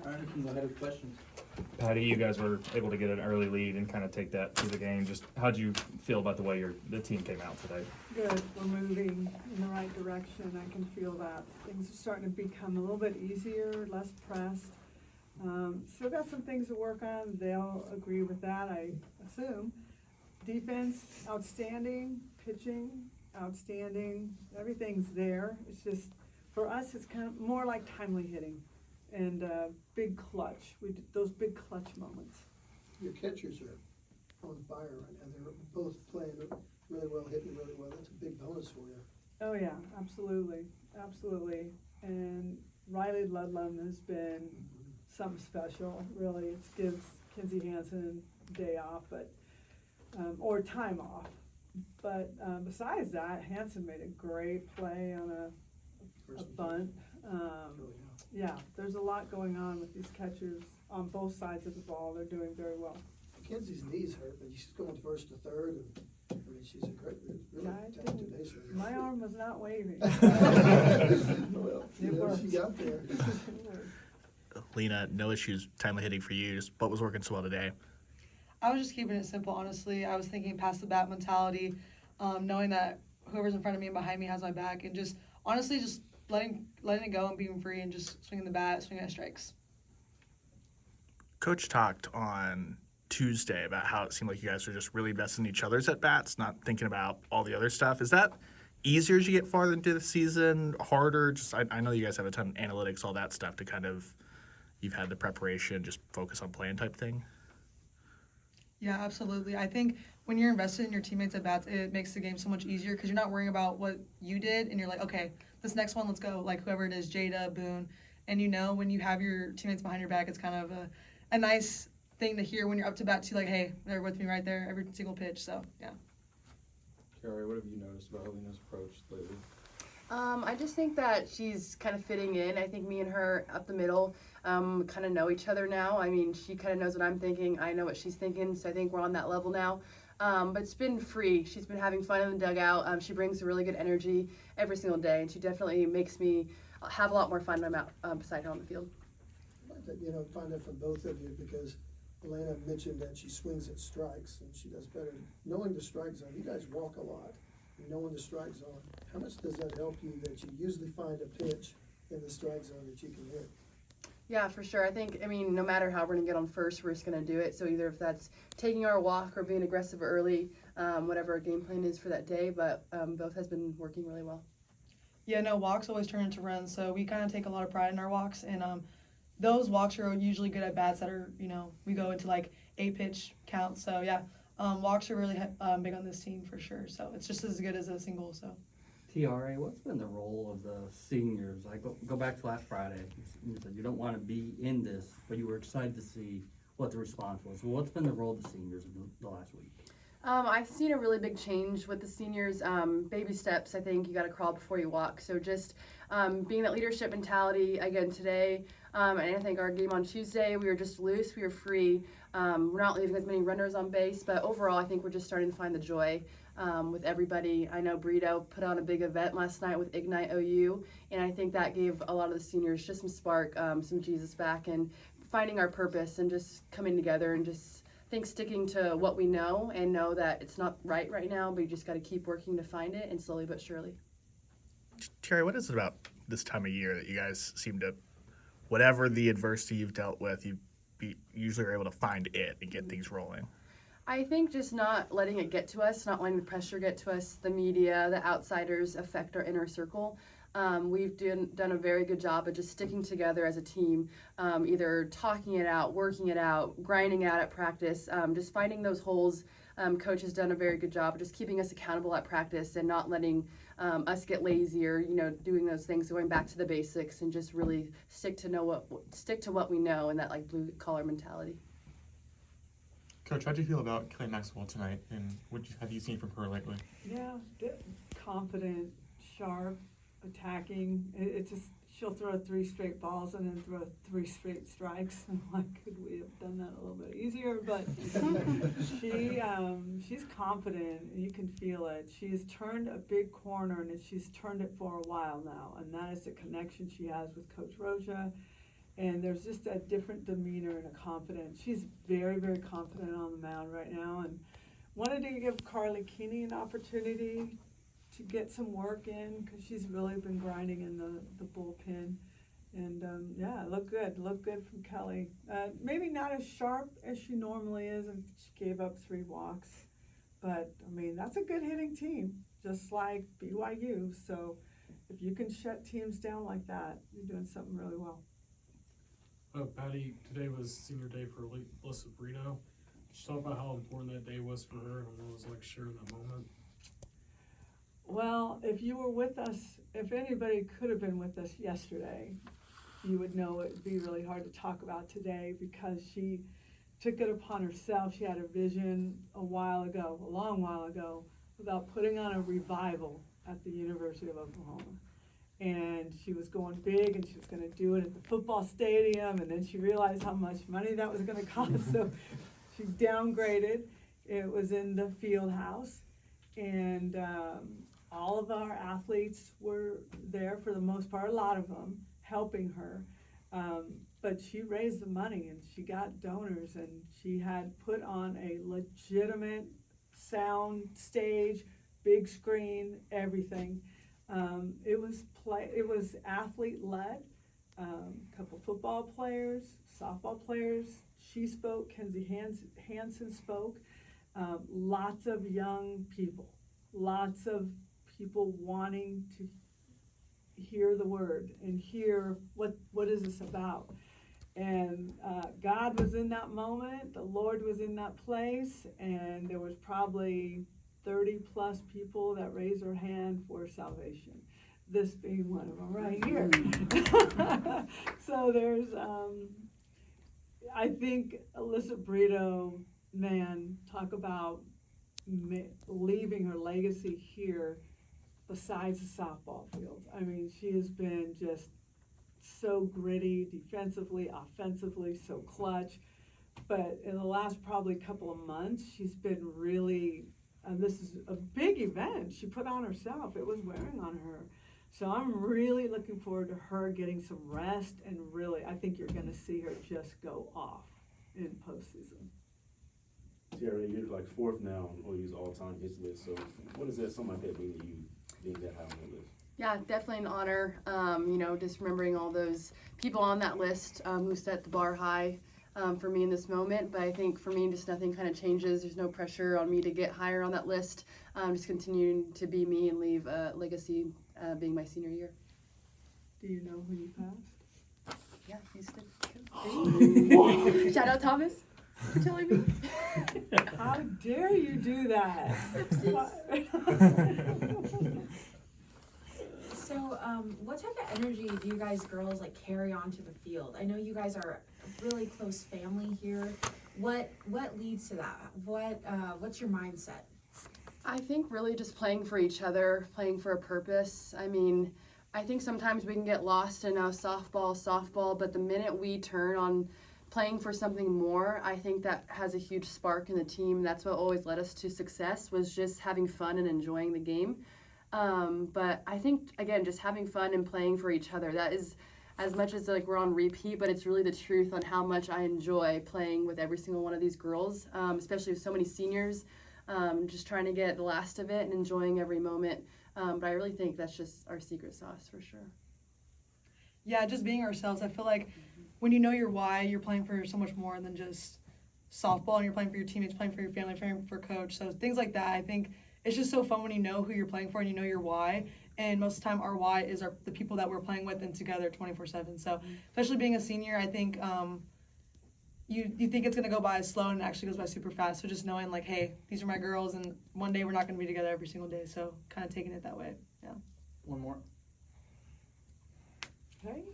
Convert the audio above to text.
All right, we can go ahead with questions. Patty, you guys were able to get an early lead and kind of take that to the game. Just how'd you feel about the way the team came out today? Good. We're moving in the right direction. I can feel that. Things are starting to become a little bit easier, less pressed. Still got some things to work on. They'll agree with that, I assume. Defense, outstanding. Pitching, outstanding. Everything's there. It's just, for us, it's kind of more like timely hitting and big clutch. Those big clutch moments. Your catchers are on fire right now. They're both playing really well, hitting really well. That's a big bonus for you. Oh yeah, absolutely, absolutely. And Riley Ludlam has been something special, really. It gives Kinsey Hansen a day off, but or time off. But besides that, Hansen made a great play on a bunt. Yeah, there's a lot going on with these catchers on both sides of the ball. They're doing very well. Mackenzie's knees hurt, but she's going first to third, and I mean she's a great, really talented base runner. My arm was not waving. Well, you know, she got there. Alynah, no issues, timely hitting for you. Just what was working so well today? I was just keeping it simple, honestly. I was thinking past the bat mentality, knowing that whoever's in front of me and behind me has my back, and just honestly just letting it go and being free and just swinging the bat, swinging at strikes. Coach talked on Tuesday about how it seemed like you guys were just really investing in each other's at bats, not thinking about all the other stuff. Is that easier as you get farther into the season? Harder? Just I know you guys have a ton of analytics, all that stuff to kind of, you've had the preparation, just focus on playing type thing. Yeah, absolutely. I think when you're invested in your teammates at bats, it makes the game so much easier because you're not worrying about what you did and you're like, okay, this next one, let's go. Like whoever it is, Jada, Boone. And you know when you have your teammates behind your back, it's kind of a nice thing to hear when you're up to bat too, like, hey, they're with me right there every single pitch. So, yeah. Tiare, what have you noticed about Alynah's approach lately? I just think that she's kind of fitting in. I think me and her up the middle kind of know each other now. I mean, she kind of knows what I'm thinking. I know what she's thinking, so I think we're on that level now. But it's been free. She's been having fun in the dugout. She brings a really good energy every single day, and she definitely makes me have a lot more fun when I'm out beside her on the field. I'd like to, find out from both of you because Alynah mentioned that she swings at strikes and she does better. Knowing the strike zone, you guys walk a lot. Knowing the strike zone, how much does that help you that you usually find a pitch in the strike zone that you can hit? Yeah, for sure. I mean, no matter how we're going to get on first, we're just going to do it. So either if that's taking our walk or being aggressive early, whatever our game plan is for that day, but both has been working really well. Yeah, no, walks always turn into runs, so we kind of take a lot of pride in our walks, and those walks are usually good at bats that are, we go into like 8-pitch counts, so yeah, walks are really big on this team for sure, so it's just as good as a single, so. Tiare, what's been the role of the seniors? I go back to last Friday. You said you don't want to be in this, but you were excited to see what the response was. Well, what's been the role of the seniors in the last week? I've seen a really big change with the seniors. Baby steps, I think you got to crawl before you walk. So just being that leadership mentality again today, and I think our game on Tuesday, we were just loose, we were free. We're not leaving as many runners on base, but overall I think we're just starting to find the joy with everybody. I know Brito put on a big event last night with Ignite OU, and I think that gave a lot of the seniors just some spark, some Jesus back, and finding our purpose and just coming together and just sticking to what we know and know that it's not right now, but you just got to keep working to find it and slowly but surely. Tiare, what is it about this time of year that you guys seem to, whatever the adversity you've dealt with, you usually are able to find it and get things rolling? I think just not letting it get to us, not letting the pressure get to us, the media, the outsiders affect our inner circle. We've done a very good job of just sticking together as a team, either talking it out, working it out, grinding out at practice, just finding those holes. Coach has done a very good job of just keeping us accountable at practice and not letting us get lazy or doing those things, going back to the basics and just really stick to what we know and that like blue collar mentality. Coach, how do you feel about Clay Maxwell tonight, and what have you seen from her lately? Yeah, confident, sharp, attacking. It just, she'll throw 3 straight balls and then throw 3 straight strikes. I'm like, could we have done that a little bit easier? But she's confident. You can feel it. She's turned a big corner, and she's turned it for a while now. And that is the connection she has with Coach Roja And there's just a different demeanor and a confidence. She's very, very confident on the mound right now, and wanted to give Carly Keeney an opportunity to get some work in, because she's really been grinding in the bullpen. And yeah, look good from Kelly. Maybe not as sharp as she normally is, and she gave up 3 walks. But I mean, that's a good hitting team, just like BYU. So if you can shut teams down like that, you're doing something really well. Patty, today was senior day for Alyssa Brito. Just talk about how important that day was for her and what it was like sharing that moment. Well, if you were with us, if anybody could have been with us yesterday, you would know it would be really hard to talk about today, because she took it upon herself. She had a vision a long while ago, about putting on a revival at the University of Oklahoma. And she was going big, and she was going to do it at the football stadium, and then she realized how much money that was going to cost, so she downgraded. It was in the field house, and all of our athletes were there for the most part, a lot of them, helping her. But she raised the money, and she got donors, and she had put on a legitimate sound stage, big screen, everything. It was athlete-led, couple football players, softball players. She spoke, Kenzie Hansen spoke, lots of young people, lots of people wanting to hear the word and hear what is this about. And God was in that moment, the Lord was in that place, and there was probably 30 plus people that raised their hand for salvation, this being one of them right here. So there's, I think Alyssa Brito, man, talk about leaving her legacy here besides the softball field. I mean, she has been just so gritty, defensively, offensively, so clutch. But in the last probably couple of months, she's been really, this is a big event she put on herself. It was wearing on her. So I'm really looking forward to her getting some rest, and really, I think you're going to see her just go off in postseason. Tiare, you're like 4th now on OU's all-time hits list. So what does that, something like that mean to you, being that high on the list? Yeah, definitely an honor. Just remembering all those people on that list who set the bar high for me in this moment. But I think for me, just nothing kind of changes. There's no pressure on me to get higher on that list. Just continuing to be me and leave a legacy being my senior year. Do you know who you passed? Yeah, he's good. Shout out Thomas for telling me. How dare you do that? So, what type of energy do you guys girls like carry onto the field? I know you guys are a really close family here. What leads to that? What's your mindset? I think really just playing for each other, playing for a purpose. I mean, I think sometimes we can get lost in softball, but the minute we turn on playing for something more, I think that has a huge spark in the team. That's what always led us to success, was just having fun and enjoying the game. But I think, again, just having fun and playing for each other, that is, as much as like we're on repeat, but it's really the truth on how much I enjoy playing with every single one of these girls, especially with so many seniors, just trying to get the last of it and enjoying every moment. But I really think that's just our secret sauce for sure. Yeah, just being ourselves. I feel like when you know your why, you're playing for so much more than just softball, and you're playing for your teammates, playing for your family, playing for coach. So things like that, I think it's just so fun when you know who you're playing for and you know your why. And most of the time, our why is the people that we're playing with and together 24/7. So especially being a senior, I think you think it's going to go by slow, and it actually goes by super fast. So just knowing like, hey, these are my girls, and one day we're not going to be together every single day. So kind of taking it that way. Yeah. One more. Hey,